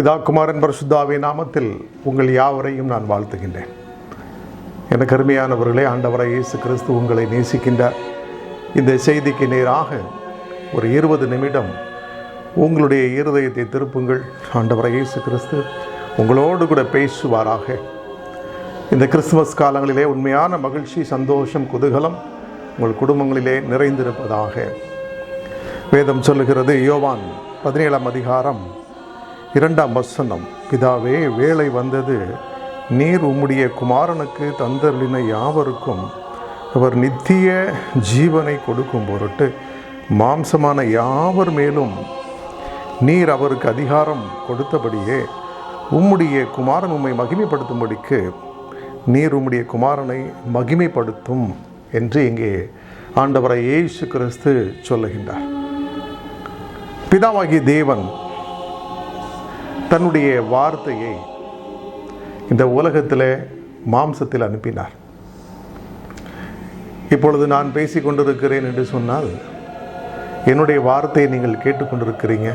பிதா குமாரன் பரிசுத்தாவின் நாமத்தில் உங்கள் யாவரையும் நான் வாழ்த்துகின்றேன். எனக்கு அருமையானவர்களே, ஆண்டவராய் இயேசு கிறிஸ்து உங்களை நேசிக்கின்றார். இந்த செய்திக்கு நேராக ஒரு 20 நிமிடம் உங்களுடைய இருதயத்தை திருப்புங்கள். ஆண்டவராய் இயேசு கிறிஸ்து உங்களோடு கூட பேசுவாராக. இந்த கிறிஸ்துமஸ் காலங்களிலே உண்மையான மகிழ்ச்சி, சந்தோஷம், குதூகலம் உங்கள் குடும்பங்களிலே நிறைந்திருப்பதாக. வேதம் சொல்லுகிறது, யோவான் 17ஆம் அதிகாரம் 2ஆம் வசனம், பிதாவே, வேளை வந்தது, நீர் உம்முடைய குமாரனுக்கு தந்தருளின யாவருக்கும் அவர் நித்திய ஜீவனை கொடுக்கும் பொருட்டு மாம்சமான யாவர் மேலும் நீர் அவருக்கு அதிகாரம் கொடுத்தபடியே உம்முடைய குமாரன் உம்மை மகிமைப்படுத்தும்படிக்கு நீர் உம்முடைய குமாரனை மகிமைப்படுத்தும் என்று இங்கே ஆண்டவராய் இயேசு கிறிஸ்து சொல்லுகின்றார். பிதாவாகிய தேவன் தன்னுடைய வார்த்தையை இந்த உலகத்தில் மாம்சத்தில் அனுப்பினார். இப்பொழுது நான் பேசி கொண்டிருக்கிறேன் என்று சொன்னால் என்னுடைய வார்த்தையை நீங்கள் கேட்டுக்கொண்டிருக்கிறீங்க,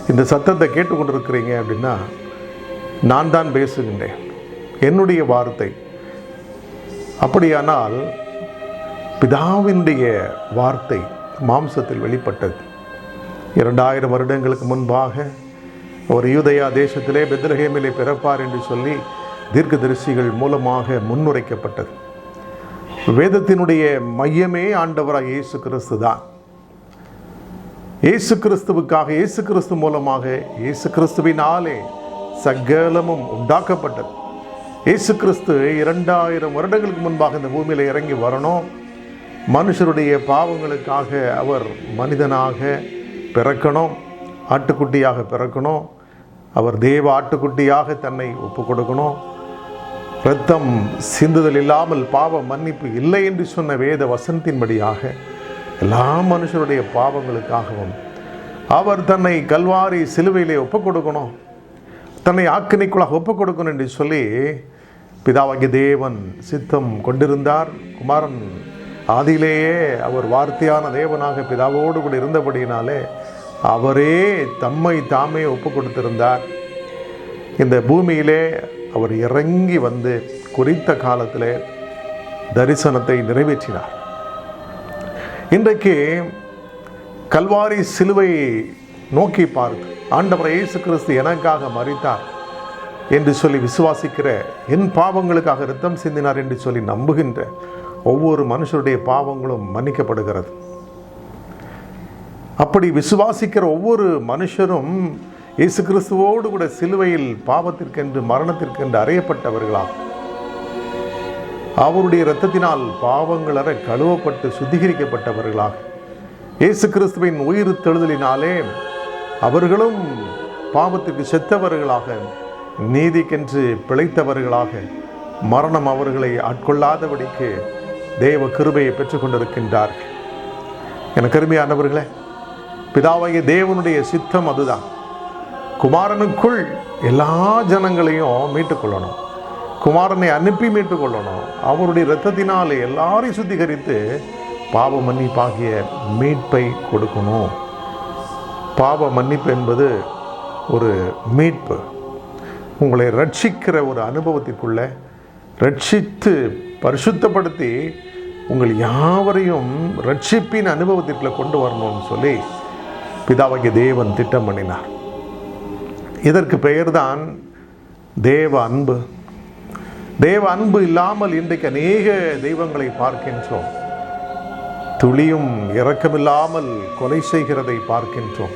இந்த சத்தத்தை கேட்டுக்கொண்டிருக்கிறீங்க அப்படின்னா நான் தான் பேசுகின்றேன், என்னுடைய வார்த்தை. அப்படியானால் பிதாவினுடைய வார்த்தை மாம்சத்தில் வெளிப்பட்டது. 2000 வருடங்களுக்கு முன்பாக அவர் யூதேயா தேசத்திலே பெத்லகேமிலே பிறப்பார் என்று சொல்லி தீர்க்கதரிசிகள் மூலமாக முன்னுரைக்கப்பட்டது. வேதத்தினுடைய மையமே ஆண்டவராக இயேசு கிறிஸ்து தான். இயேசு கிறிஸ்துவுக்காக, இயேசு கிறிஸ்து மூலமாக, இயேசு கிறிஸ்துவினாலே சகலமும் உண்டாக்கப்பட்டது. இயேசு கிறிஸ்து 2000 வருடங்களுக்கு முன்பாக இந்த பூமியில் இறங்கி வரணும், மனுஷருடைய பாவங்களுக்காக அவர் மனிதனாக பிறக்கணும், ஆட்டுக்குட்டியாக பிறக்கணும், அவர் தேவ ஆட்டுக்குட்டியாக தன்னை ஒப்பு கொடுக்கணும், இரத்தம் சிந்துதல் இல்லாமல் பாவ மன்னிப்பு இல்லை என்று சொன்ன வேத வசனத்தின்படியாக எல்லா மனுஷருடைய பாவங்களுக்காகவும் அவர் தன்னை கல்வாரி சிலுவையிலே ஒப்பு கொடுக்கணும், தன்னை ஆக்கினைக்குள்ளாக ஒப்பு கொடுக்கணும் என்று சொல்லி பிதாவாகிய தேவன் சித்தம் கொண்டிருந்தார். குமாரன் ஆதியிலேயே அவர் வார்த்தையான தேவனாக பிதாவோடு கூட இருந்தபடியினாலே அவரே தம்மை தாமே ஒப்பு கொடுத்திருந்தார். இந்த பூமியிலே அவர் இறங்கி வந்து குறித்த காலத்திலே தரிசனத்தை நிறைவேற்றினார். இன்றைக்கு கல்வாரி சிலுவை நோக்கி பார்த்து ஆண்டவர் இயேசு கிறிஸ்து எனக்காக மரித்தார் என்று சொல்லி விசுவாசிக்கிற, என் பாவங்களுக்காக இரத்தம் சிந்தினார் என்று சொல்லி நம்புகின்ற ஒவ்வொரு மனுஷருடைய பாவங்களும் மன்னிக்கப்படுகிறது. அப்படி விசுவாசிக்கிற ஒவ்வொரு மனுஷரும் இயேசு கிறிஸ்துவோடு கூட சிலுவையில் பாவத்திற்கென்று மரணத்திற்கென்று அறையப்பட்டவர்களாக, அவருடைய இரத்தத்தினால் பாவங்களற கழுவப்பட்டு சுத்திகரிக்கப்பட்டவர்களாக, இயேசு கிறிஸ்துவின் உயிர் தெழுதலினாலே அவர்களும் பாவத்திற்கு செத்தவர்களாக, நீதிக்கென்று பிழைத்தவர்களாக, மரணம் அவர்களை ஆட்கொள்ளாதபடிக்கு தேவ கிருபையை பெற்றுக்கொண்டிருக்கின்றார்கள். எனக்கு அருமையானவர்களே, பிதாவாகிய தேவனுடைய சித்தம் அதுதான். குமாரனுக்குள் எல்லா ஜனங்களையும் மீட்டுக்கொள்ளணும், குமாரனை அனுப்பி மீட்டுக்கொள்ளணும், அவருடைய இரத்தத்தினாலே எல்லாரையும் சுத்திகரித்து பாவ மன்னிப்பாகிய மீட்பை கொடுக்கணும். பாவ மன்னிப்பு என்பது ஒரு மீட்பு, உங்களை ரட்சிக்கிற ஒரு அனுபவத்திற்குள்ள ரட்சித்து பரிசுத்தப்படுத்தி உங்கள் யாவரையும் ரட்சிப்பின் அனுபவத்திற்குள்ள கொண்டு வரணும்னு சொல்லி பிதாவாகிய தேவன் திட்டம் பண்ணினார். இதற்கு பெயர்தான் தேவ அன்பு. தேவ அன்பு இல்லாமல் இன்றைக்கு அநேக தெய்வங்களை பார்க்கின்றோம். துளியும் இரக்கமில்லாமல் கொலை செய்கிறதை பார்க்கின்றோம்,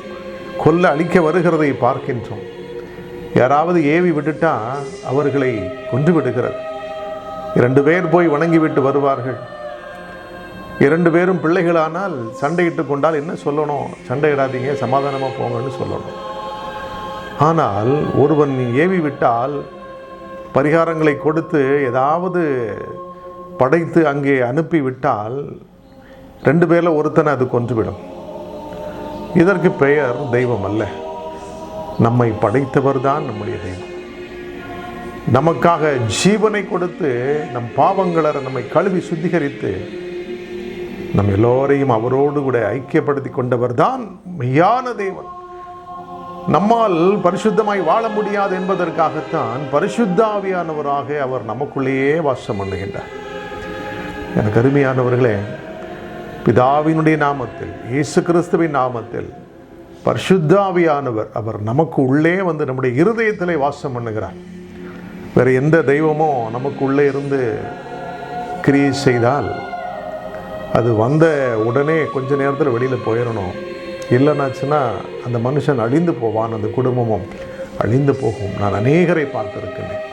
கொல்ல அழிக்க வருகிறதை பார்க்கின்றோம். யாராவது ஏவி விட்டுட்டா அவர்களை கொன்று விடுகிறது. 2 பேர் போய் வணங்கிவிட்டு வருவார்கள். 2 பேரும் பிள்ளைகளானால் சண்டையிட்டு கொண்டால் என்ன சொல்லணும்? சண்டையிடாதீங்க, சமாதானமாக போங்கன்னு சொல்லணும். ஆனால் ஒருவன் ஏவி விட்டால் பரிகாரங்களை கொடுத்து ஏதாவது படைத்து அங்கே அனுப்பிவிட்டால் 2 பேரில் ஒருத்தனை அது கொன்றுவிடும். இதற்கு பெயர் தெய்வம் அல்ல. நம்மை படைத்தவர் தான் நம்முடைய தெய்வம். நமக்காக ஜீவனை கொடுத்து நம் பாவங்களை நம்மை கழுவி சுத்திகரித்து நம் எல்லோரையும் அவரோடு கூட ஐக்கியப்படுத்தி கொண்டவர் தான் மெய்யான தேவன். நம்மால் பரிசுத்தமாய் வாழ முடியாது என்பதற்காகத்தான் பரிசுத்த ஆவியானவராக அவர் நமக்குள்ளேயே வாசம் பண்ணுகின்றார். எனக்கு அருமையானவர்களே, பிதாவினுடைய நாமத்தில், இயேசு கிறிஸ்துவின் நாமத்தில் பரிசுத்த ஆவியானவர் அவர் நமக்கு உள்ளே வந்து நம்முடைய இருதயத்திலே வாசம் பண்ணுகிறார். வேறு எந்த தெய்வமோ நமக்கு உள்ளே இருந்து கிரியை செய்தால் அது வந்த உடனே கொஞ்ச நேரத்தில் வெளியில் போயிடணும். இல்லைனாச்சுன்னா அந்த மனுஷன் அழிந்து போவான், அந்த குடும்பமும் அழிந்து போகும். நான் அநேகரை பார்த்திருக்கின்றேன்.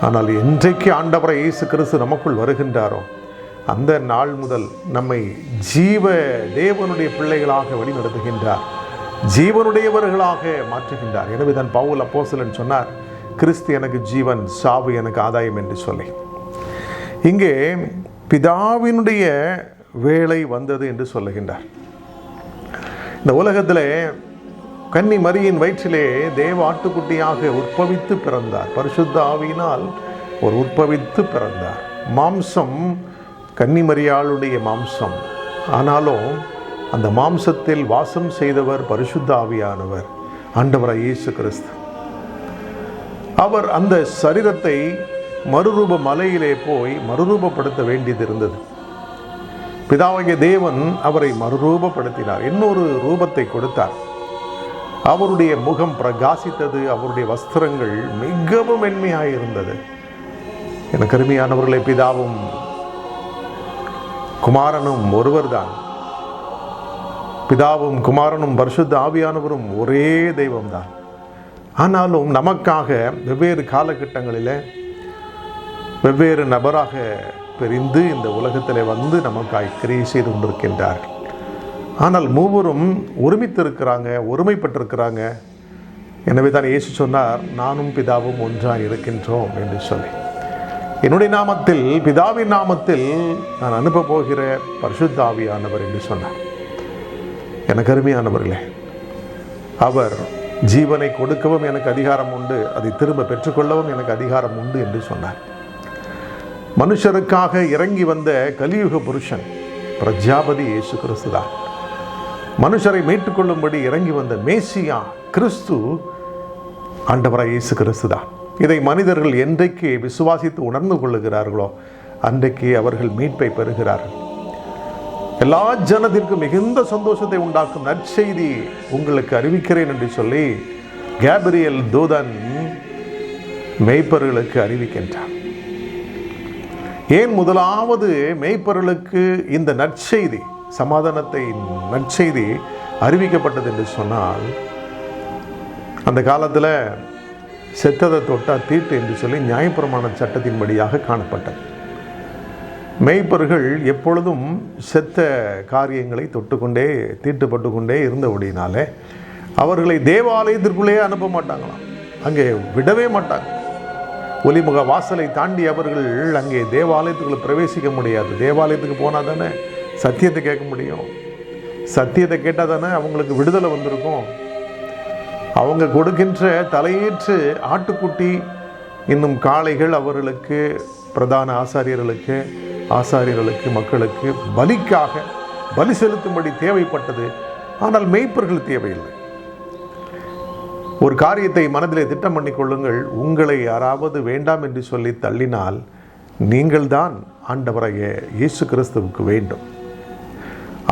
ஆனால் என்றைக்கு ஆண்டவரை இயேசு கிறிஸ்து நமக்குள் வருகின்றாரோ அந்த நாள் முதல் நம்மை ஜீவ தேவனுடைய பிள்ளைகளாக வழிநடத்துகின்றார், ஜீவனுடையவர்களாக மாற்றுகின்றார். எனவே தான் பவுல் அப்போஸ்தலன் சொன்னார், கிறிஸ்து எனக்கு ஜீவன், சாவு எனக்கு ஆதாயம் என்று சொல்லி. இங்கே பிதாவினுடைய வேலை வந்தது என்று சொல்லுகின்றார். இந்த உலகத்திலே கன்னி மரியின் வயிற்றிலே தேவ ஆட்டுக்குட்டியாக உற்பவித்து பிறந்தார். பரிசுத்த ஆவியினால் ஒரு உற்பவித்து பிறந்தார். மாம்சம் கன்னிமரியாளுடைய மாம்சம். ஆனாலும் அந்த மாம்சத்தில் வாசம் செய்தவர் பரிசுத்த ஆவியானவர், ஆண்டவராகிய இயேசு கிறிஸ்து. அவர் அந்த சரீரத்தை மறுரூப மலையிலே போய் மறுரூபப்படுத்த வேண்டியது இருந்தது. பிதாவாகிய தேவன் அவரை மறுரூபப்படுத்தினார், இன்னொரு ரூபத்தை கொடுத்தார். அவருடைய முகம் பிரகாசித்தது, அவருடைய வஸ்திரங்கள் மிகவும் மென்மையாக இருந்தது. எனக்கு அருமையானவர்களே, பிதாவும் குமாரனும் ஒருவர்தான். பிதாவும் குமாரனும் பரிசுத்த ஆவியானவரும் ஒரே தெய்வம்தான். ஆனாலும் நமக்காக வெவ்வேறு காலகட்டங்களில் வெவ்வேறு நபராக பிரிந்து இந்த உலகத்தில் வந்து நமக்காய் கிரியை செய்து கொண்டிருக்கின்றார்கள். ஆனால் மூவரும் ஒருமித்திருக்கிறாங்க, ஒருமைப்பட்டிருக்கிறாங்க. எனவே தான் இயேசு சொன்னார், நானும் பிதாவும் ஒன்றாக இருக்கின்றோம் என்று சொல்லி. என்னுடைய நாமத்தில், பிதாவின் நாமத்தில் நான் அனுப்ப போகிற பரிசுத்த ஆவியானவர் என்று சொன்னார். எனக்கு அருமையானவர்களே, அவர் ஜீவனை கொடுக்கவும் எனக்கு அதிகாரம் உண்டு, அதை திரும்ப பெற்றுக்கொள்ளவும் எனக்கு அதிகாரம் உண்டு என்று சொன்னார். மனுஷருக்காக இறங்கி வந்த கலியுக புருஷன் பிரஜாபதி இயேசு கிறிஸ்து தான். மனுஷரை மீட்டுக்கொள்ளும்படி இறங்கி வந்த மேசியா கிறிஸ்து ஆண்டவராகிய இயேசு கிறிஸ்து தான். இதை மனிதர்கள் என்றைக்கு விசுவாசித்து உணர்ந்து கொள்ளுகிறார்களோ அன்றைக்கு அவர்கள் மீட்பை பெறுகிறார்கள். எல்லா ஜனத்திற்கும் மிகுந்த சந்தோஷத்தை உண்டாக்கும் நற்செய்தி உங்களுக்கு அறிவிக்கிறேன் என்று சொல்லி கேப்ரியல் தூதன் மேய்ப்பர்களுக்கு அறிவிக்கின்றார். ஏன் முதலாவது மேய்ப்பர்களுக்கு இந்த நற்செய்தி, சமாதானத்தை நற்செய்தி அறிவிக்கப்பட்டது என்று சொன்னால், அந்த காலத்தில் செத்ததை தொட்டா தீட்டு என்று சொல்லி நியாயப்பிரமாண சட்டத்தின்படியாக காணப்பட்டது. மேய்ப்பர்கள் எப்பொழுதும் செத்த காரியங்களை தொட்டுக்கொண்டே தீட்டுப்பட்டு கொண்டே இருந்தபடினாலே அவர்களை தேவாலயத்திற்குள்ளே அனுப்ப மாட்டாங்களாம், அங்கே விடவே மாட்டாங்க. ஒலிமுக வாசலை தாண்டி அவர்கள் அங்கே தேவாலயத்துக்குள்ளே பிரவேசிக்க முடியாது. தேவாலயத்துக்கு போனால் தானே சத்தியத்தை கேட்க முடியும். சத்தியத்தை கேட்டால் தானே அவங்களுக்கு விடுதலை வந்திருக்கும். அவங்க கொடுக்கின்ற தலையேற்று ஆட்டுக்குட்டி இன்னும் காளைகள் அவர்களுக்கு, பிரதான ஆசாரியர்களுக்கு மக்களுக்கு பலிக்காக பலி செலுத்தும்படி தேவைப்பட்டது. ஆனால் மேய்ப்பர்கள் தேவையில்லை. ஒரு காரியத்தை மனதிலே திட்டம் பண்ணி கொள்ளுங்கள். உங்களை யாராவது வேண்டாம் என்று சொல்லி தள்ளினால் நீங்கள் தான் ஆண்டவராகிய இயேசு கிறிஸ்துவுக்கு வேண்டும்.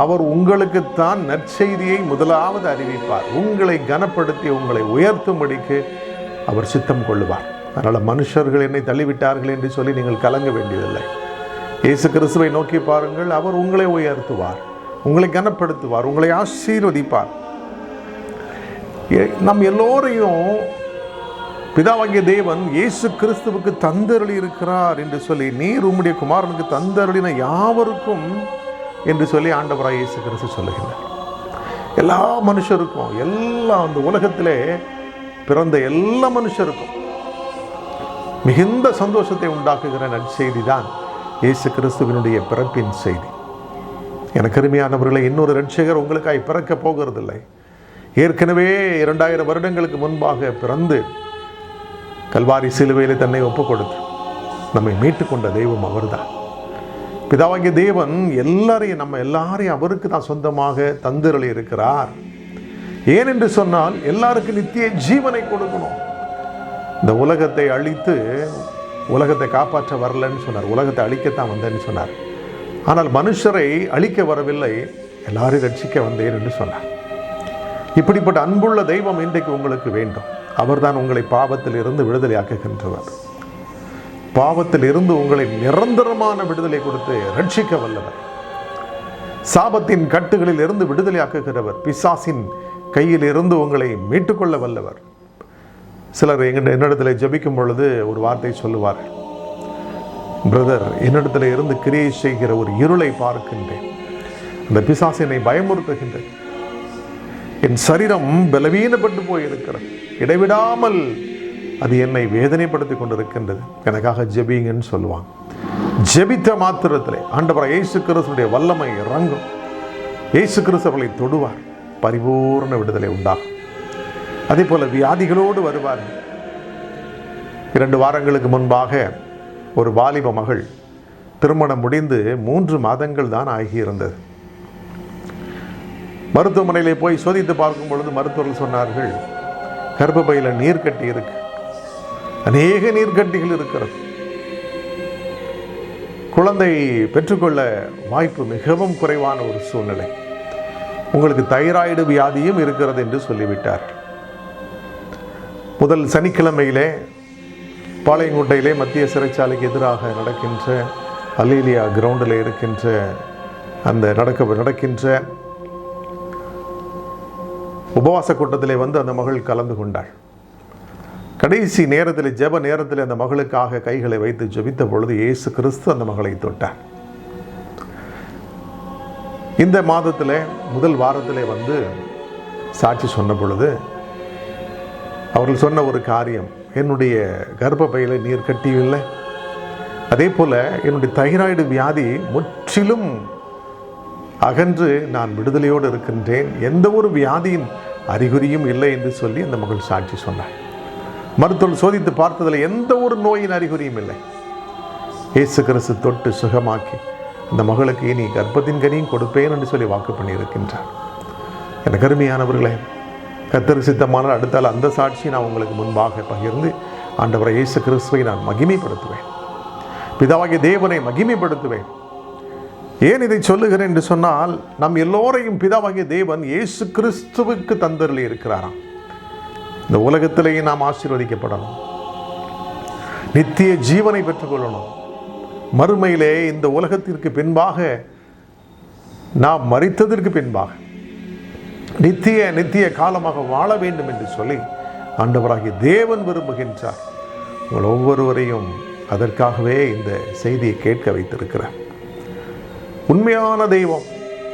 அவர் உங்களுக்குத்தான் நற்செய்தியை முதலாவது அறிவிப்பார். உங்களை கனப்படுத்தி உங்களை உயர்த்தும்படிக்கு அவர் சித்தம் கொள்ளுவார். அதனால் மனுஷர்கள் என்னை தள்ளிவிட்டார்கள் என்று சொல்லி நீங்கள் கலங்க வேண்டியதில்லை. இயேசு கிறிஸ்துவை நோக்கி பாருங்கள். அவர் உங்களை உயர்த்துவார், உங்களை கனப்படுத்துவார், உங்களை ஆசீர்வதிப்பார். நம் எல்லோரையும் பிதாவாகிய தேவன் இயேசு கிறிஸ்துவுக்கு தந்தருளி இருக்கிறார் என்று சொல்லி, நீர் உம்முடைய குமாரனுக்கு தந்தருளின யாவருக்கும் என்று சொல்லி ஆண்டவராகிய இயேசு கிறிஸ்து சொல்லுகிறார். எல்லா மனுஷருக்கும், எல்லா அந்த உலகத்திலே பிறந்த எல்லா மனுஷருக்கும் மிகுந்த சந்தோஷத்தை உண்டாக்குகிற நற்செய்தி தான் இயேசு கிறிஸ்துவினுடைய பிறப்பின் செய்தி. எனக்கு அருமையானவர்களை, இன்னொரு ரட்சகர் உங்களுக்காய் பிறக்க போகிறதில்லை. ஏற்கனவே 2000 வருடங்களுக்கு முன்பாக பிறந்து கல்வாரி சிலுவையில் தன்னை ஒப்பு கொடுத்து நம்மை மீட்டுக்கொண்ட தெய்வம் அவர்தான். பிதாவாகிய தேவன் நம்ம எல்லாரையும் அவருக்கு தான் சொந்தமாக தந்தருளி இருக்கிறார். ஏன் என்று சொன்னால் எல்லாருக்கும் நித்திய ஜீவனை கொடுக்கணும். இந்த உலகத்தை அழித்து உலகத்தை காப்பாற்ற வரலன்னு சொன்னார். உலகத்தை அழிக்கத்தான் வந்தேன்னு சொன்னார். ஆனால் மனுஷரை அழிக்க வரவில்லை, எல்லாரையும் ரட்சிக்க வந்தேன் என்று சொன்னார். இப்படிப்பட்ட அன்புள்ள தெய்வம் இன்றைக்கு உங்களுக்கு வேண்டும். அவர்தான் உங்களை பாவத்தில் இருந்து விடுதலை ஆக்குகின்றவர். பாவத்தில் இருந்து உங்களை நிரந்தரமான விடுதலை கொடுத்து ரட்சிக்க வல்லவர். சாபத்தின் கட்டுகளில் இருந்து விடுதலை ஆக்குகிறவர். பிசாசின் கையில் இருந்து உங்களை மீட்டுக்கொள்ள வல்லவர். சிலர் என்னிடத்தில் ஜெபிக்கும் பொழுது ஒரு வார்த்தை சொல்லுவார், பிரதர், என்னிடத்தில் இருந்து கிரியை செய்கிற ஒரு இருளை பார்க்கின்றேன். அந்த பிசாசினை பயமுறுத்துகின்றேன். என் சரீரம் பலவீனப்பட்டு போயிருக்கிறது. இடைவிடாமல் அது என்னை வேதனைப்படுத்தி கொண்டிருக்கின்றது. எனக்காக ஜெபிங்கன்னு சொல்லுவாங்க. ஜெபித்த மாத்திரத்திலே ஆண்டவராகிய இயேசு கிறிஸ்துவினுடைய வல்லமை இறங்கும். இயேசு கிறிஸ்து அவர்களை தொடுவார். பரிபூர்ண விடுதலை உண்டாகும். அதே போல வியாதிகளோடு வருவார்கள். 2 வாரங்களுக்கு முன்பாக ஒரு வாலிப மகள் திருமணம் முடிந்து 3 மாதங்கள் தான் ஆகியிருந்தது. மருத்துவமனையிலே போய் சோதித்து பார்க்கும் பொழுது மருத்துவர்கள் சொன்னார்கள், கர்ப்பப்பையில் நீர்க்கட்டி இருக்கு, அநேக நீர்க்கட்டிகள் இருக்கிறது, குழந்தை பெற்றுக்கொள்ள வாய்ப்பு மிகவும் குறைவான ஒரு சூழ்நிலை, உங்களுக்கு தைராய்டு வியாதியும் இருக்கிறது என்று சொல்லிவிட்டார். முதல் சனிக்கிழமையிலே பாளையங்கோட்டையிலே மத்திய சிறைச்சாலைக்கு எதிராக நடக்கின்ற அல்லேலியா கிரவுண்டில் இருக்கின்ற அந்த நடக்கின்ற உபவாச கூட்டத்திலே வந்து அந்த மகள் கலந்து கொண்டாள். கடைசி நேரத்தில், ஜெப நேரத்தில் அந்த மகளுக்காக கைகளை வைத்து ஜெபித்த பொழுது இயேசு கிறிஸ்து அந்த மகளை தொட்டார். இந்த மாதத்தில் முதல் வாரத்திலே வந்து சாட்சி சொன்ன பொழுது அவர்கள் சொன்ன ஒரு காரியம், என்னுடைய கர்ப்பப்பையில நீர் கட்டியில்லை, அதே போல என்னுடைய தைராய்டு வியாதி முற்றிலும் அகன்று நான் விடுதலையோடு இருக்கின்றேன், எந்த ஒரு வியாதியின் அறிகுறியும் இல்லை என்று சொல்லி அந்த மகள் சாட்சி சொன்னார். மருத்துவர் சோதித்து பார்த்ததில் எந்த ஒரு நோயின் அறிகுறியும் இல்லை. இயேசு கிறிஸ்து தொட்டு சுகமாக்கி அந்த மகளுக்கு இனி கர்ப்பத்தின் கனியும் கொடுப்பேன் என்று சொல்லி வாக்கு பண்ணியிருக்கின்றார். எனக்கு அருமையானவர்களே, கர்த்தருக்கு சித்தமான அடுத்தால் அந்த சாட்சியை நான் உங்களுக்கு முன்பாக பகிர்ந்து ஆண்டவரை இயேசு கிறிஸ்துவை நான் மகிமைப்படுத்துவேன், பிதாவாகிய தேவனை மகிமைப்படுத்துவேன். ஏன் இதை சொல்லுகிறேன் என்று சொன்னால், நம் எல்லோரையும் பிதாவாகிய தேவன் இயேசு கிறிஸ்துவுக்கு தந்தருளி இருக்கிறாராம். இந்த உலகத்திலேயே நாம் ஆசீர்வதிக்கப்படணும், நித்திய ஜீவனை பெற்றுக்கொள்ளணும், மறுமையிலே இந்த உலகத்திற்கு பின்பாக நாம் மரித்ததற்கு பின்பாக நித்திய காலமாக வாழ வேண்டும் என்று சொல்லி ஆண்டவராகிய தேவன் விரும்புகின்றார். உங்கள் ஒவ்வொருவரையும் அதற்காகவே இந்த செய்தியை கேட்க வைத்திருக்கிறார். உண்மையான தெய்வம்,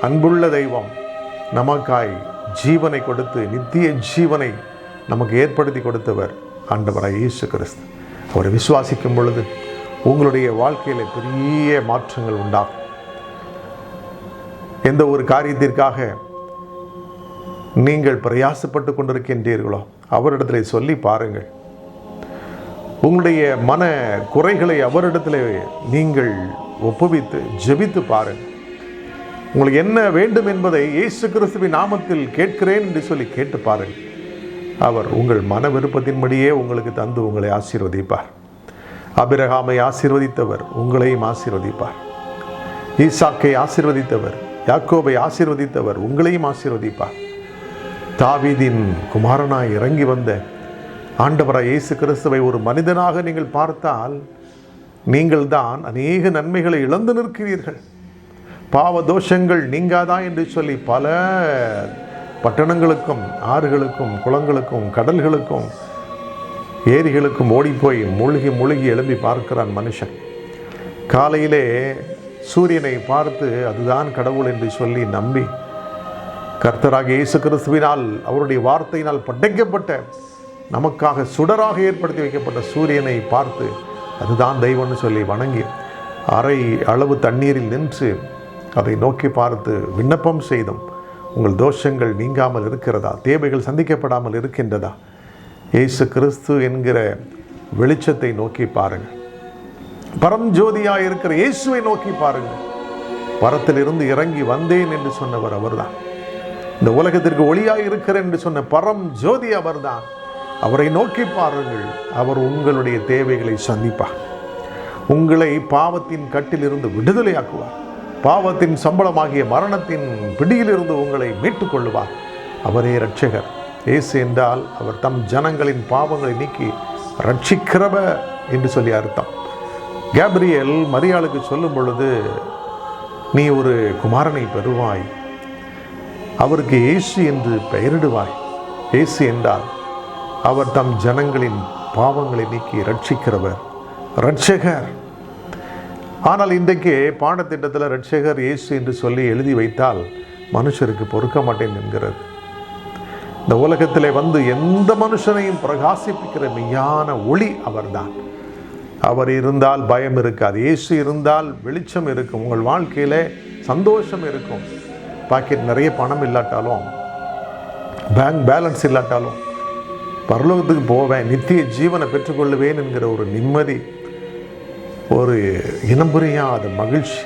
அன்புள்ள தெய்வம், நமக்காய் ஜீவனை கொடுத்து நித்திய ஜீவனை நமக்கு ஏற்படுத்தி கொடுத்தவர் ஆண்டவராகிய இயேசு கிறிஸ்து. அவரை விசுவாசிக்கும் பொழுது உங்களுடைய வாழ்க்கையில் பெரிய மாற்றங்கள் உண்டாகும். எந்த ஒரு காரியத்திற்காக நீங்கள் பிரயாசப்பட்டு கொண்டிருக்கின்றீர்களோ அவரிடத்தில் சொல்லி பாருங்கள். உங்களுடைய மன குறைகளை அவரிடத்தில் நீங்கள் ஒப்புவித்து ஜெபித்து பாருங்கள். உங்களுக்கு என்ன வேண்டும் என்பதை இயேசு கிறிஸ்துவின் நாமத்தில் கேட்கிறேன் என்று சொல்லி கேட்டு பாருங்கள். அவர் உங்கள் மன விருப்பத்தின்படியே உங்களுக்கு தந்து உங்களை ஆசீர்வதிப்பார். ஆபிரகாமை ஆசீர்வதித்தவர் உங்களையும் ஆசீர்வதிப்பார். ஈசாக்கை ஆசீர்வதித்தவர், யாக்கோபை ஆசீர்வதித்தவர் உங்களையும் ஆசீர்வதிப்பார். தாவீதின் குமாரனாய் இறங்கி வந்த ஆண்டவராய் இயேசு கிறிஸ்துவை ஒரு மனிதனாக நீங்கள் பார்த்தால் நீங்கள் தான் அநேக நன்மைகளை இழந்து நிற்கிறீர்கள். பாவ தோஷங்கள் நீங்காதா என்று சொல்லி பல பட்டணங்களுக்கும் ஆறுகளுக்கும் குளங்களுக்கும் கடல்களுக்கும் ஏரிகளுக்கும் ஓடிப்போய் மூழ்கி எழும்பி பார்க்கிறான் மனுஷன். காலையிலே சூரியனை பார்த்து அதுதான் கடவுள் என்று சொல்லி நம்பி கர்த்தராகிய இயேசு கிறிஸ்துவினால் அவருடைய வார்த்தையினால் படைக்கப்பட்ட நமக்காக சுடராக ஏற்படுத்தி வைக்கப்பட்ட சூரியனை பார்த்து அதுதான் தெய்வம்னு சொல்லி வணங்கி அரை அளவு தண்ணீரில் நின்று அதை நோக்கி பார்த்து விண்ணப்பம் செய்தும் உங்கள் தோஷங்கள் நீங்காமல் இருக்கிறதா, தேவைகள் சந்திக்கப்படாமல் இருக்கின்றதா, இயேசு கிறிஸ்து என்கிற வெளிச்சத்தை நோக்கி பாருங்கள். பரஞ்சோதியாக இருக்கிற இயேசுவை நோக்கி பாருங்கள். பரத்திலிருந்து இறங்கி வந்தேன் என்று சொன்னவர் அவர்தான். இந்த உலகத்திற்கு ஒளியாய் இருக்கிறேன் என்று சொன்ன பரம் ஜோதி அவர்தான். அவரை நோக்கி பாருங்கள், அவர் உங்களுடைய தேவைகளை சந்திப்பார். உங்களை பாவத்தின் கட்டிலிருந்து விடுதலையாக்குவார். பாவத்தின் சம்பளமாகிய மரணத்தின் பிடியிலிருந்து உங்களை மீட்டுக் கொள்ளுவார். அவரே இரட்சகர். இயேசு என்றால் அவர் தம் ஜனங்களின் பாவங்களை நீக்கி ரட்சிக்கிறவர் என்று சொல்லி அர்த்தம். கேப்ரியேல் மரியாளுக்கு சொல்லும் பொழுது, நீ ஒரு குமாரனை பெறுவாய், அவருக்கு இயேசு என்று பெயரிடுவாய். இயேசு என்றால் அவர் தம் ஜனங்களின் பாவங்களை நீக்கி ரட்சிக்கிறவர், இரட்சகர். ஆனால் இன்றைக்கு பாடத்திட்டத்தில் இரட்சகர் இயேசு என்று சொல்லி எழுதி வைத்தால் மனுஷருக்கு பொறுக்க மாட்டேன் என்கிறது. இந்த உலகத்திலே வந்து எந்த மனுஷனையும் பிரகாசிப்பிக்கிற மெய்யான ஒளி அவர்தான். அவர் இருந்தால் பயம் இருக்காது. இயேசு இருந்தால் வெளிச்சம் இருக்கும். உங்கள் வாழ்க்கையில சந்தோஷம் இருக்கும். பாக்கெட் நிறைய பணம் இல்லாட்டாலும், பேங்க் பேலன்ஸ் இல்லாட்டாலும், பரலோகத்துக்கு போவேன், நித்திய ஜீவனை பெற்றுக்கொள்ளுவேன் என்கிற ஒரு நிம்மதி, ஒரு இனம் புரியாத மகிழ்ச்சி,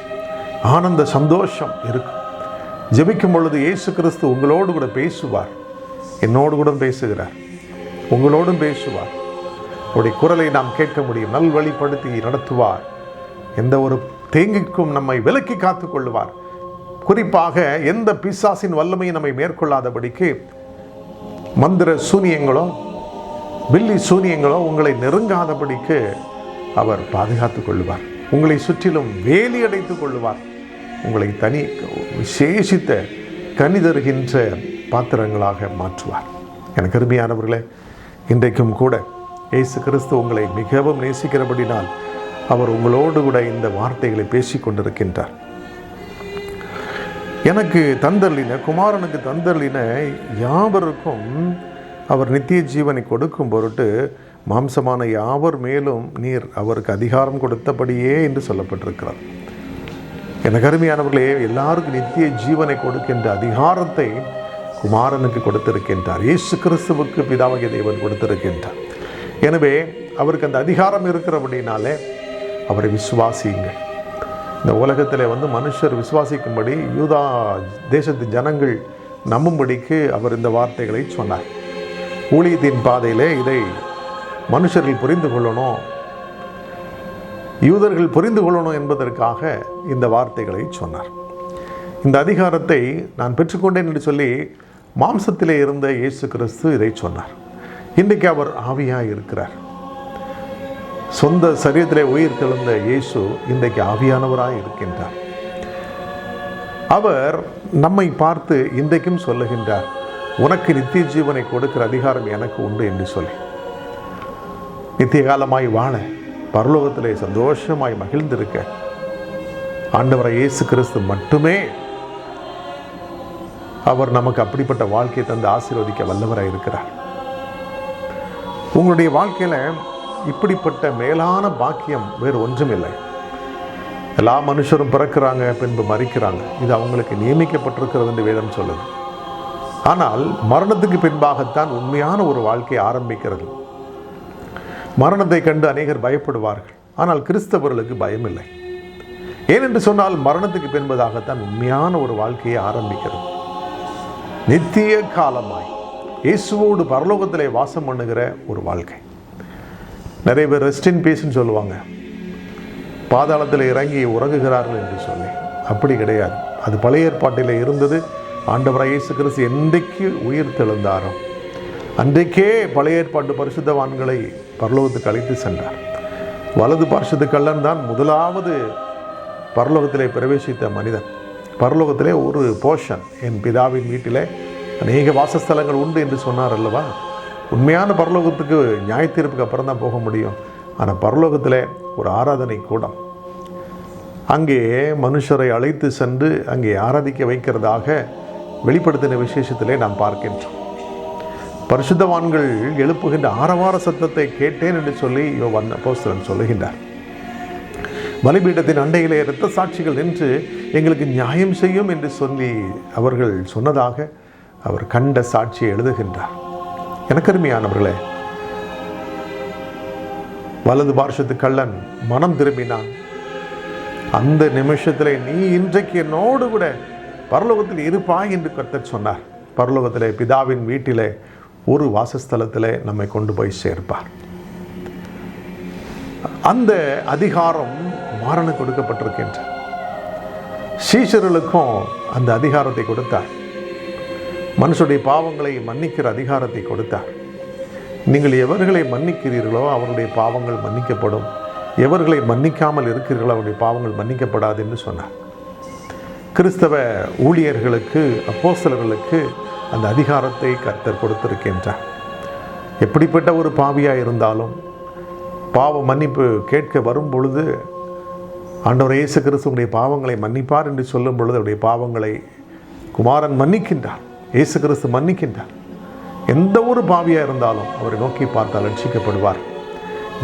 ஆனந்த சந்தோஷம் இருக்கும். ஜெபிக்கும் பொழுது இயேசு கிறிஸ்து உங்களோடு கூட பேசுவார். என்னோடு கூட பேசுகிறார், உங்களோடும் பேசுவார். அவருடைய குரலை நாம் கேட்க முடியும். நல்வழிப்படுத்தி நடத்துவார். எந்த ஒரு தேங்கிக்கும் நம்மை விலக்கி காத்து கொள்ளுவார். குறிப்பாக எந்த பிசாசின் வல்லமையை நம்மை மேற்கொள்ளாதபடிக்கு மந்திர சூனியங்களோ பில்லி சூனியங்களோ உங்களை நெருங்காதபடிக்கு அவர் பாதுகாத்துக் கொள்ளுவார். உங்களை சுற்றிலும் வேலி அடைத்துக் கொள்ளுவார். உங்களை தனி விசேஷித்த கனி தருகின்ற பாத்திரங்களாக மாற்றுவார். எனக்கு அருமையானவர்களே, இன்றைக்கும் கூட இயேசு கிறிஸ்து உங்களை மிகவும் நேசிக்கிறபடினால் அவர் உங்களோடு கூட இந்த வார்த்தைகளை பேசிக் கொண்டிருக்கின்றார். எனக்கு தந்தள்ளின குமாரனுக்கு தந்தள்ளின யாவருக்கும் அவர் நித்திய ஜீவனை கொடுக்கும் பொருட்டு மாம்சமான யாவர் மேலும் நீர் அவருக்கு அதிகாரம் கொடுத்தபடியே என்று சொல்லப்பட்டிருக்கிறார். எனக்கு அருமையானவர்களே, எல்லாருக்கும் நித்திய ஜீவனை கொடுக்கின்ற அதிகாரத்தை குமாரனுக்கு கொடுத்திருக்கின்றார். இயேசு கிறிஸ்துவுக்கு பிதாவாகிய தேவன் கொடுத்திருக்கின்றார். எனவே அவருக்கு அந்த அதிகாரம் இருக்கிறபடினாலே அவரை விசுவாசியுங்கள். இந்த உலகத்தில் வந்து மனுஷர் விசுவாசிக்கும்படி யூதா தேசத்து ஜனங்கள் நம்பும்படிக்கு அவர் இந்த வார்த்தைகளை சொன்னார். ஊழியத்தின் பாதையிலே இதை மனுஷர்கள் புரிந்து கொள்ளணும், யூதர்கள் புரிந்து கொள்ளணும் என்பதற்காக இந்த வார்த்தைகளை சொன்னார். இந்த அதிகாரத்தை நான் பெற்றுக்கொண்டேன் என்று சொல்லி மாம்சத்திலே இருந்த இயேசு கிறிஸ்து இதை சொன்னார். இன்றைக்கு அவர் ஆவியாய் இருக்கிறார். சொந்த சரீரத்திலே உயிர் தெழுந்த இயேசு இன்றைக்கு ஆவியானவராய் இருக்கின்றார். அவர் நம்மை பார்த்து இன்றைக்கும் சொல்லுகின்றார், உனக்கு நித்திய ஜீவனை கொடுக்கிற அதிகாரம் எனக்கு உண்டு என்று சொல்லி நித்திய காலமாய் வாழ, பரலோகத்திலே சந்தோஷமாய் மகிழ்ந்திருக்க ஆண்டவரை இயேசு கிறிஸ்து மட்டுமே அவர் நமக்கு அப்படிப்பட்ட வாழ்க்கையை தந்து ஆசீர்வதிக்க வல்லவராய் இருக்கிறார். உங்களுடைய வாழ்க்கையில இப்படிப்பட்ட மேலான பாக்கியம் வேறு ஒன்றும் இல்லை. எல்லா மனுஷரும் பிறக்கிறாங்க, பின்பு மரிக்கிறாங்க. இது அவங்களுக்கு நியமிக்கப்பட்டிருக்கிறது என்று வேதம் சொல்லுது. ஆனால் மரணத்துக்கு பின்பாகத்தான் உண்மையான ஒரு வாழ்க்கை ஆரம்பிக்கிறது. மரணத்தை கண்டு அநேகர் பயப்படுவார்கள். ஆனால் கிறிஸ்தவர்களுக்கு பயம் இல்லை. ஏனென்று சொன்னால் மரணத்துக்கு பின்பதாகத்தான் உண்மையான ஒரு வாழ்க்கையை ஆரம்பிக்கிறது. நித்திய காலமாய் இயேசுவோடு பரலோகத்திலே வாசம் பண்ணுகிற ஒரு வாழ்க்கை. நிறைய பேர் ரெஸ்ட் இன் பீஸ்ன்னு சொல்லுவாங்க, பாதாளத்தில் இறங்கி உறங்குகிறார்கள் என்று சொல்லி. அப்படி கிடையாது. அது பழைய ஏற்பாட்டில் இருந்தது. ஆண்டவராகிய இயேசு கிறிஸ்து என்றைக்கு உயிர் தெழுந்தாரோ அன்றைக்கே பழைய ஏற்பாட்டு பரிசுத்தவான்களை பரலோகத்துக்கு அழைத்து சென்றார். வலது பார்ஷத்து கள்ளன் தான் முதலாவது பரலோகத்திலே பிரவேசித்த மனிதன். பரலோகத்திலே ஒரு போர்ஷன், என் பிதாவின் வீட்டிலே அநேக வாசஸ்தலங்கள் உண்டு என்று சொன்னார் அல்லவா. உண்மையான பரலோகத்துக்கு நியாய தீர்ப்புக்கு அப்புறம் தான் போக முடியும். ஆனால் பரலோகத்தில் ஒரு ஆராதனை கூடம், அங்கே மனுஷரை அழைத்து சென்று அங்கே ஆராதிக்க வைக்கிறதாக வெளிப்படுத்தின விசேஷத்திலே நாம் பார்க்கின்றோம். பரிசுத்தவான்கள் எழுப்புகின்ற ஆரவார சத்தத்தை கேட்டேன் என்று சொல்லி யோவான் அப்போஸ்தலன் சொல்லுகின்றார். பலிபீடத்தின் அண்டையிலே இரத்த சாட்சிகள் நின்று எங்களுக்கு நியாயம் செய்யும் என்று சொல்லி அவர்கள் சொன்னதாக அவர் கண்ட சாட்சியை எழுதுகின்றார். எனக்கு அருமையானவர்களே, வலது பார்ஷத்து கள்ளன் மனம் திரும்பினான். அந்த நிமிஷத்திலே நீ இன்றைக்கு என்னோடு கூட பரலோகத்தில் இருப்பாய் என்று கர்த்தர் சொன்னார். பரலோகத்திலே பிதாவின் வீட்டிலே ஒரு வாசஸ்தலத்திலே நம்மை கொண்டு போய் சேர்ப்பார். அந்த அதிகாரம் குமாரனுக்கு கொடுக்கப்பட்டிருக்கின்ற சீஷர்களுக்கும் அந்த அதிகாரத்தை கொடுத்தார். மனுஷனுடைய பாவங்களை மன்னிக்கிற அதிகாரத்தை கொடுத்தார். நீங்கள் எவர்களை மன்னிக்கிறீர்களோ அவருடைய பாவங்கள் மன்னிக்கப்படும், எவர்களை மன்னிக்காமல் இருக்கிறீர்களோ அவருடைய பாவங்கள் மன்னிக்கப்படாது என்று சொன்னார். கிறிஸ்தவ ஊழியர்களுக்கு, அப்போஸ்தலர்களுக்கு அந்த அதிகாரத்தை கர்த்தர் கொடுத்திருக்கின்றார். எப்படிப்பட்ட ஒரு பாவியாக இருந்தாலும் பாவ மன்னிப்பு கேட்க வரும் பொழுது ஆண்டவர் இயேசு கிறிஸ்துவுடைய பாவங்களை மன்னிப்பார் என்று சொல்லும் பொழுது அவருடைய பாவங்களை குமாரன் மன்னிக்கின்றார், இயேசு கிறிஸ்து மன்னிக்கின்றார். எந்த ஒரு பாவியாக இருந்தாலும் அவரை நோக்கி பார்த்தால் ரட்சிக்கப்படுவார்.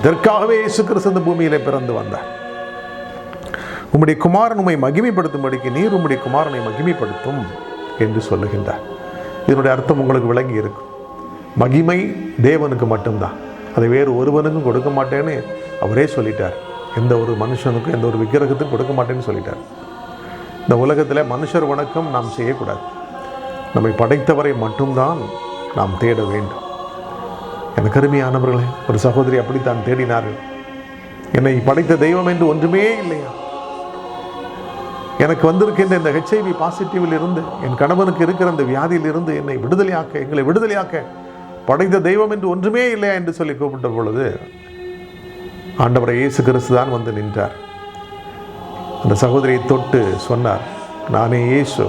இதற்காகவே இயேசு கிறிஸ்து இந்த பூமியிலே பிறந்து வந்தார். உம்முடைய குமாரன் உம்மை மகிமைப்படுத்தும்படிக்கு நீர் உம்முடைய குமாரனை மகிமைப்படுத்தும் என்று சொல்லுகின்றார். இதனுடைய அர்த்தம் உங்களுக்கு விளங்கி இருக்கும். மகிமை தேவனுக்கு மட்டும்தான், அதை வேறு ஒருவனுக்கும் கொடுக்க மாட்டேன்னு அவரே சொல்லிட்டார். எந்த ஒரு மனுஷனுக்கும் எந்த ஒரு விக்கிரகத்துக்கும் கொடுக்க மாட்டேன்னு சொல்லிட்டார். இந்த உலகத்தில் மனுஷர் வணக்கம் நாம் செய்யக்கூடாது. நம்மை படைத்தவரை மட்டும்தான் நாம் தேட வேண்டும். எனக்கு அருமையானவர்களே, ஒரு சகோதரி அப்படித்தான் தேடினார்கள். என்னை படைத்த தெய்வம் என்று ஒன்றுமே இல்லையா? எனக்கு வந்திருக்கின்ற இந்த HIV பாசிட்டிவில் இருந்து, என் கணவனுக்கு இருக்கிற அந்த வியாதியில் இருந்து என்னை விடுதலையாக்க, எங்களை விடுதலையாக்க படைத்த தெய்வம் என்று ஒன்றுமே இல்லையா என்று சொல்லி கூப்பிட்ட பொழுது ஆண்டவரை இயேசு கிறிஸ்து தான் வந்து நின்றார். அந்த சகோதரியை தொட்டு சொன்னார், நானே இயேசு,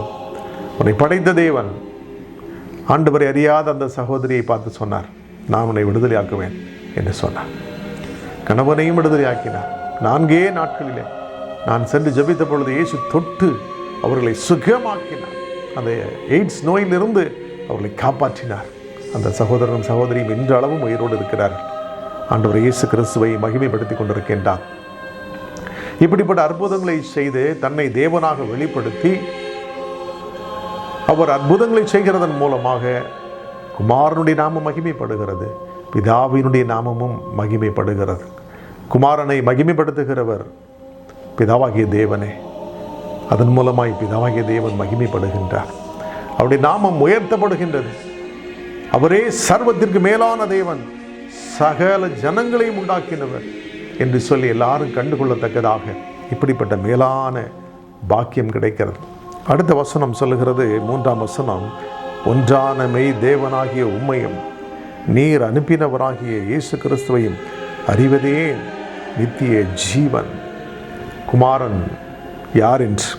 உன்னை படைத்த தேவன். ஆண்டவரை அறியாத அந்த சகோதரியை பார்த்து சொன்னார், நான் உன்னை விடுதலையாக்குவேன் என்று சொன்னார். கணவனையும் விடுதலையாக்கினார். 4 நாட்களிலே நான் சென்று ஜெபித்த பொழுது இயேசு தொட்டு அவர்களை சுகமாக்கினார். அந்த எய்ட்ஸ் நோயிலிருந்து அவர்களை காப்பாற்றினார். அந்த சகோதரனும் சகோதரியும் இன்றளவும் உயிரோடு இருக்கிறார்கள். ஆண்டவர் இயேசு கிறிஸ்துவை மகிமைப்படுத்தி கொண்டிருக்கின்றார். இப்படிப்பட்ட அற்புதங்களை செய்து தன்னை தேவனாக வெளிப்படுத்தி அவர் அற்புதங்களை செய்கிறதன் மூலமாக குமாரனுடைய நாமம் மகிமைப்படுகிறது, பிதாவினுடைய நாமமும் மகிமைப்படுகிறது. குமாரனை மகிமைப்படுத்துகிறவர் பிதாவாகிய தேவனே. அதன் மூலமாய் பிதாவாகிய தேவன் மகிமைப்படுகின்றார். அவருடைய நாமம் உயர்த்தப்படுகின்றது. அவரே சர்வத்திற்கு மேலான தேவன், சகல ஜனங்களையும் உண்டாக்கினவர் என்று சொல்லி எல்லாரும் கண்டுகொள்ளத்தக்கதாக இப்படிப்பட்ட மேலான பாக்கியம் கிடைக்கிறது. அடுத்த வசனம் சொல்லுகிறது, 3ஆம் வசனம், ஒன்றான மெய் தேவனாகிய உம்மையும் நீர் அனுப்பினவராகிய இயேசு கிறிஸ்துவையும் அறிவதே நித்திய ஜீவன். குமாரன் யார் என்று,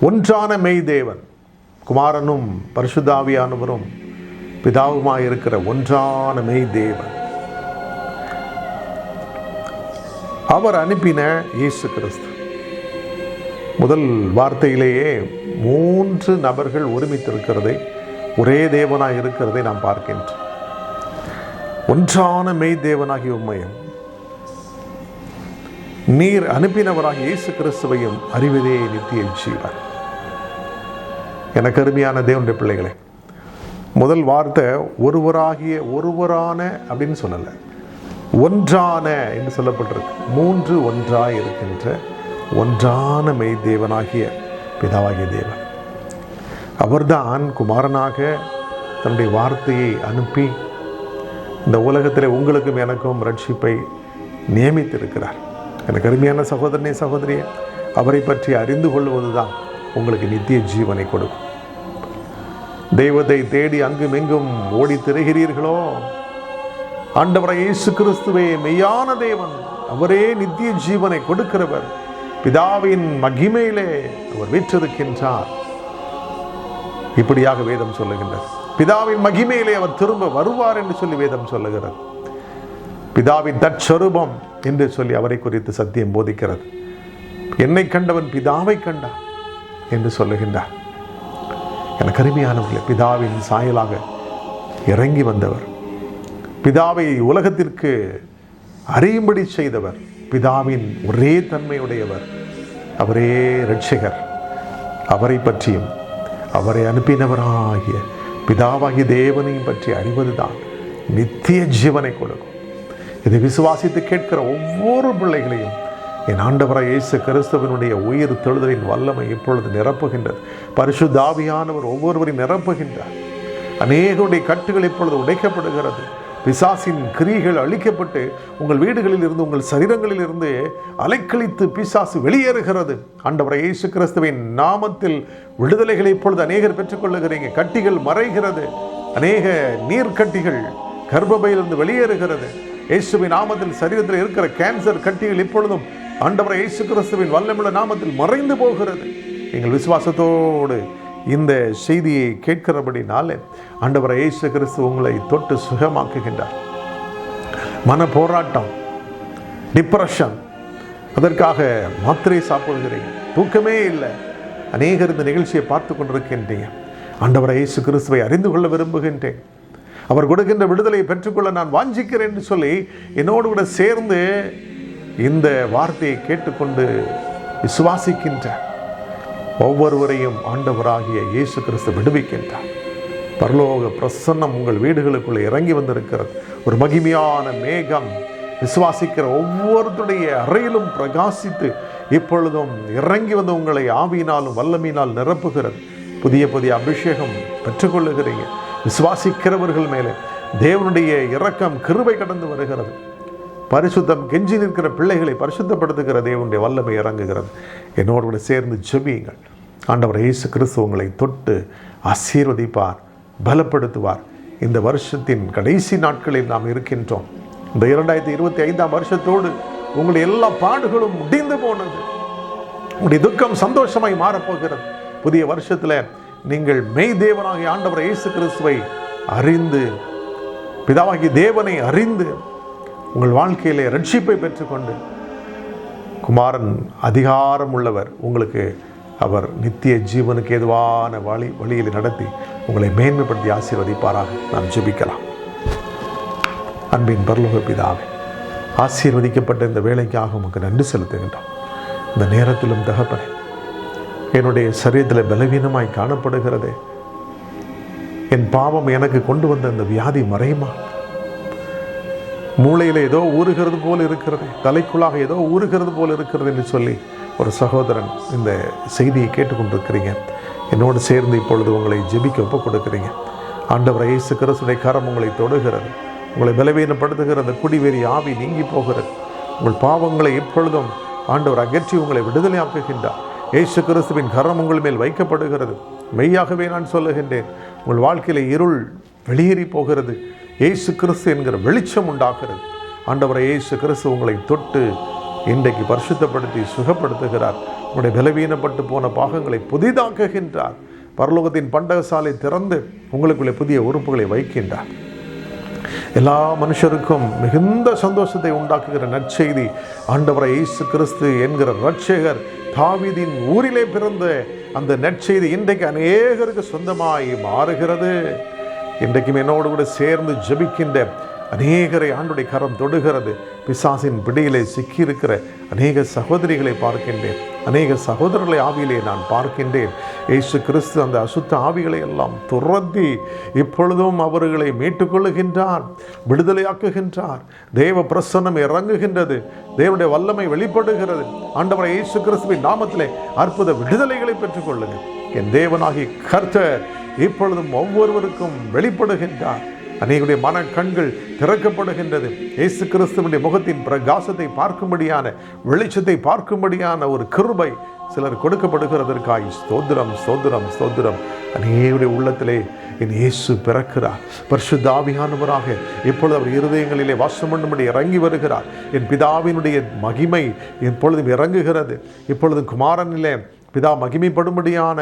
ஒன்றான மெய் தேவன், குமாரனும் பரிசுத்த ஆவியானவரும் பிதாவுமாய் இருக்கிற ஒன்றான மெய் தேவன், அவர் அனுப்பின இயேசு கிறிஸ்து. முதல் வார்த்தையிலேயே 3 நபர்கள் ஒருமித்திருக்கிறதை, ஒரே தேவனாய் இருக்கிறதை நாம் பார்க்கின்றோம். ஒன்றான மெய் தேவனாகிய உம்மையும் நீர் அனுப்பினவராகிய இயேசு கிறிஸ்துவையும் அறிவதே நித்திய ஜீவன். எனக்கு அருமையான தேவனுடைய பிள்ளைகளே, முதல் வார்த்தை ஒருவரான அப்படின்னு சொல்லலை, ஒன்றான என்று சொல்லப்பட்டிருக்கு. 3 ஒன்றாய் இருக்கின்ற ஒன்றான மெய் தேவனாகிய பிதாவாகிய தேவன். அவர்தான் குமாரனாக தன்னுடைய வார்த்தையை அனுப்பி இந்த உலகத்தில் உங்களுக்கும் எனக்கும் ரட்சிப்பை நியமித்திருக்கிறார். எனக்கு அருமையான சகோதரனே, சகோதரியே, அவரை பற்றி அறிந்து கொள்வதுதான் உங்களுக்கு நித்திய ஜீவனை கொடுக்கும். தெய்வத்தை தேடி அங்கும் எங்கும் ஓடி திரிகிறீர்களோ, ஆண்டவரை இயேசு கிறிஸ்துவே மெய்யான தேவன், அவரே நித்திய ஜீவனை கொடுக்கிறவர். பிதாவின் மகிமையிலே அவர் வீற்றிருக்கின்றார். இப்படியாக வேதம் சொல்லுகின்றது. பிதாவின் மகிமையிலே அவர் திரும்ப வருவார் என்று சொல்லி வேதம் சொல்லுகிறது. பிதாவின் தற்சரூபம் என்று சொல்லி அவரை குறித்து சத்தியம் போதிக்கிறது. என்னை கண்டவன் பிதாவை கண்டான் என்று சொல்லுகின்றார். எனக்கு அருமையானவர்களே, பிதாவின் சாயலாக இறங்கி வந்தவர், பிதாவை உலகத்திற்கு அறியும்படி செய்தவர், பிதாவின் ஒரே தன்மையுடையவர், அவரே இரட்சகர். அவரை பற்றியும் அவரை அனுப்பினவராகிய பிதாவாகிய தேவனையும் பற்றி அறிவதுதான் நித்திய ஜீவனை கொடுக்கும். இதை விசுவாசித்து கேட்கிற ஒவ்வொரு பிள்ளைகளையும் என் ஆண்டவராய் இயேசு கிறிஸ்துவினுடைய உயிர் தெழுதலின் வல்லமை இப்பொழுது நிரப்புகின்றது. பரிசுத்த ஆவியானவர் ஒவ்வொருவரையும் நிரப்புகின்றார். அநேகருடைய கட்டுகள் இப்பொழுது உடைக்கப்படுகிறது. பிசாசின் கிரியைகள் அழிக்கப்பட்டு உங்கள் வீடுகளில் இருந்து, உங்கள் சரீரங்களில் இருந்து அலைக்கழித்து பிசாசு வெளியேறுகிறது. ஆண்டவராய் இயேசு கிறிஸ்துவின் நாமத்தில் விடுதலைகளை இப்பொழுது அநேகர் பெற்றுக்கொள்ளுகிறீங்க. கட்டிகள் மறைகிறது. அநேக நீர்க்கட்டிகள் கர்ப்பப்பையிலிருந்து வெளியேறுகிறது. இயேசுவின் நாமத்தில் சரீரத்தில் இருக்கிற கேன்சர் கட்டிகள் இப்பொழுதும் ஆண்டவராய் இயேசு கிறிஸ்துவின் வல்லமையுள்ள நாமத்தில் மறைந்து போகிறது. எங்கள் விசுவாசத்தோடு இந்த செய்தியை கேட்கிறபடினாலே ஆண்டவராய் இயேசு கிறிஸ்து உங்களை தொட்டு சுகமாக்குகின்றார். மன போராட்டம், டிப்ரெஷன், அதற்காக மாத்திரை சாப்பிடுகிறீங்க, தூக்கமே இல்லை, அநேகர் இந்த நிகழ்ச்சியை பார்த்து கொண்டிருக்கின்றீங்க. ஆண்டவராய் இயேசு கிறிஸ்துவை அறிந்து கொள்ள விரும்புகின்றேன், அவர் கொடுக்கின்ற விடுதலையை பெற்றுக்கொள்ள நான் வாஞ்சிக்கிறேன் என்று சொல்லி என்னோடு கூட சேர்ந்து இந்த வார்த்தையை கேட்டுக்கொண்டு விசுவாசிக்கின்ற ஒவ்வொருவரையும் ஆண்டவராகிய இயேசு கிறிஸ்து விடுவிக்கின்றார். பரலோக பிரசன்னம் உங்கள் வீடுகளுக்குள்ளே இறங்கி வந்திருக்கிறது. ஒரு மகிமையான மேகம் விசுவாசிக்கிற ஒவ்வொருத்தருடைய அறையிலும் பிரகாசித்து இப்பொழுதும் இறங்கி வந்து உங்களை ஆவியினாலும் வல்லமையினால் நிரப்புகிறது. புதிய புதிய அபிஷேகம் பெற்றுக்கொள்ளுகிறீங்க. விசுவாசிக்கிறவர்கள் மேலே தேவனுடைய இரக்கம் கிருபை கடந்து வருகிறது. பரிசுத்தம் கெஞ்சி நிற்கிற பிள்ளைகளை பரிசுத்தப்படுத்துகிற தேவனுடைய வல்லமை இறங்குகிறது. என்னோடு கூட சேர்ந்து ஜெபியுங்கள். ஆண்டவர் இயேசு கிறிஸ்து உங்களை தொட்டு ஆசீர்வதிப்பார், பலப்படுத்துவார். இந்த வருஷத்தின் கடைசி நாட்களில் நாம் இருக்கின்றோம். இந்த 2025 வருஷத்தோடு உங்களுடைய எல்லா பாடுகளும் முடிந்து போனது. உங்களுடைய துக்கம் சந்தோஷமாய் மாறப்போகிறது. புதிய வருஷத்தில் நீங்கள் மெய் தேவனாகிய ஆண்டவர் இயேசு கிறிஸ்துவை அறிந்து, பிதாவாகிய தேவனை அறிந்து உங்கள் வாழ்க்கையிலே ரட்சிப்பை பெற்றுக்கொண்டு, குமாரன் அதிகாரம் உள்ளவர், உங்களுக்கு அவர் நித்திய ஜீவனுக்கு ஏதுவான வழியில் நடத்தி உங்களை மேன்மைப்படுத்தி ஆசீர்வதிப்பாராக. நாம் ஜெபிக்கலாம். அன்பின் பரலோக பிதாவே, ஆசீர்வதிக்கப்பட்ட இந்த வேலைக்காக உமக்கு நன்றி செலுத்துகின்றோம். இந்த நேரத்திலும் தகப்பனே, என்னுடைய சரீரத்தில் பலவீனமாய் காணப்படுகிறதே, என் பாவம் எனக்கு கொண்டு வந்த இந்த வியாதி மறையுமா? மூளையில் ஏதோ ஊறுகிறது போல் இருக்கிறது, தலைக்குள்ளாக ஏதோ ஊறுகிறது போல் இருக்கிறது என்று சொல்லி ஒரு சகோதரன் இந்த செய்தியை கேட்டுக்கொண்டிருக்கிறீங்க. என்னோடு சேர்ந்து இப்பொழுது உங்களை ஜெபிக்க ஒப்புக் கொடுக்கிறீங்க. ஆண்டவர் இயேசு கிறிஸ்துவின் கரம் உங்களை தொடுகிறது. உங்களை பலவீனப்படுத்துகிற அந்த குடிவெறி ஆவி நீங்கி போகிறது. உங்கள் பாவங்களை இப்பொழுதும் ஆண்டவர் அகற்றி உங்களை விடுதலையாக்குகின்றார். இயேசு கிறிஸ்துவின் கரம் உங்கள் மேல் வைக்கப்படுகிறது. மெய்யாகவே நான் சொல்லுகின்றேன், உங்கள் வாழ்க்கையில் இருள் வெளியேறி போகிறது. இயேசு கிறிஸ்து என்கிற வெளிச்சம் உண்டாகிறது. ஆண்டவரை இயேசு கிறிஸ்து உங்களை தொட்டு இன்றைக்கு பரிசுத்தப்படுத்தி சுகப்படுத்துகிறார். உங்களுடைய பலவீனப்பட்டு போன பாகங்களை புதிதாக்குகின்றார். பரலோகத்தின் பண்டகசாலை திறந்து உங்களுக்குள்ளே புதிய உறுப்புகளை வைக்கின்றார். எல்லா மனுஷருக்கும் மிகுந்த சந்தோஷத்தை உண்டாக்குகிற நற்செய்தி, ஆண்டவரை இயேசு கிறிஸ்து என்கிற இரட்சகர் தாவீதின் ஊரிலே பிறந்த அந்த நற்செய்தி இன்றைக்கு அநேகருக்கு சொந்தமாய் மாறுகிறது. இன்றைக்கும் என்னோடு கூட சேர்ந்து ஜெபிக்கின்ற அநேகரை ஆண்டுடைய கரம் தொடுகிறது. பிசாசின் பிடியிலே சிக்கியிருக்கிற அநேக சகோதரிகளை பார்க்கின்றேன், அநேக சகோதரர்களை ஆவியிலே நான் பார்க்கின்றேன். இயேசு கிறிஸ்து அந்த அசுத்த ஆவிகளை எல்லாம் துரத்தி இப்பொழுதும் அவர்களை மீட்டுக்கொள்ளுகின்றார், விடுதலையாக்குகின்றார். தேவ பிரசன்னம் இறங்குகின்றது, தேவனுடைய வல்லமை வெளிப்படுகிறது. ஆண்டவரை இயேசு கிறிஸ்துவின் நாமத்திலே அற்புத விடுதலைகளை பெற்றுக்கொள்ளுங்கள். என் தேவனாகி கர்த்தர் இப்பொழுதும் ஒவ்வொருவருக்கும் வெளிப்படுகின்றார். அநேகருடைய மன கண்கள் திறக்கப்படுகின்றது. இயேசு கிறிஸ்துவினுடைய முகத்தின் பிரகாசத்தை பார்க்கும்படியான, வெளிச்சத்தை பார்க்கும்படியான ஒரு கிருபை சிலர் கொடுக்கப்படுகிறதற்காய் ஸ்தோத்திரம், ஸ்தோத்திரம், ஸ்தோத்திரம். அநேகருடைய உள்ளத்திலே என் இயேசு பிறக்கிறார். பரிசுத்த ஆவியானவராக இப்பொழுது அவர் இருதயங்களிலே வாசம் பண்ணும்படி இறங்கி வருகிறார். என் பிதாவினுடைய மகிமை இப்பொழுதும் இறங்குகிறது. இப்பொழுது குமாரனிலே பிதா மகிமைப்படும்படியான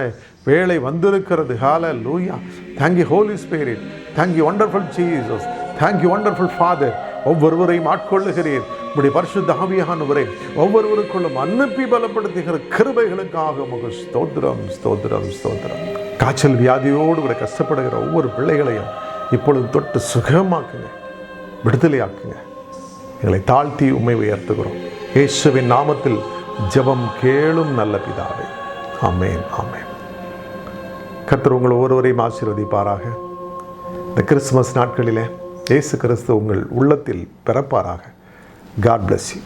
வேளை வந்திருக்கிறது. ஹல்லேலூயா. Thank you Holy Spirit. Thank you wonderful Jesus. Thank you wonderful Father. ஒவ்வொருவரையும் ஆட்கொள்ளுகிறீர். உம்முடைய பரிசுத்த ஆவியானவரே ஒவ்வொருவருக்குள்ளும் அனுப்பி பலப்படுத்துகிற கிருபைகளுக்காக உமக்கு ஸ்தோத்திரம், ஸ்தோத்திரம், ஸ்தோத்திரம். காய்ச்சல் வியாதியோடு கூட கஷ்டப்படுகிற ஒவ்வொரு பிள்ளைகளையும் இப்பொழுது தொட்டு சுகமாக்குங்க, விடுதலையாக்குங்க. எங்களை தாழ்த்தி உம்மை உயர்த்துகிறோம். இயேசுவின் நாமத்தில் ஜெபம் கேளும் நல்ல பிதாவே. ஆமென், ஆமென். கர்த்தர் உங்கள் ஒவ்வொருவரையும் ஆசீர்வதிப்பாராக. இந்த கிறிஸ்துமஸ் நாட்களிலே இயேசு கிறிஸ்து உங்கள் உள்ளத்தில் பிறப்பாராக. God bless you.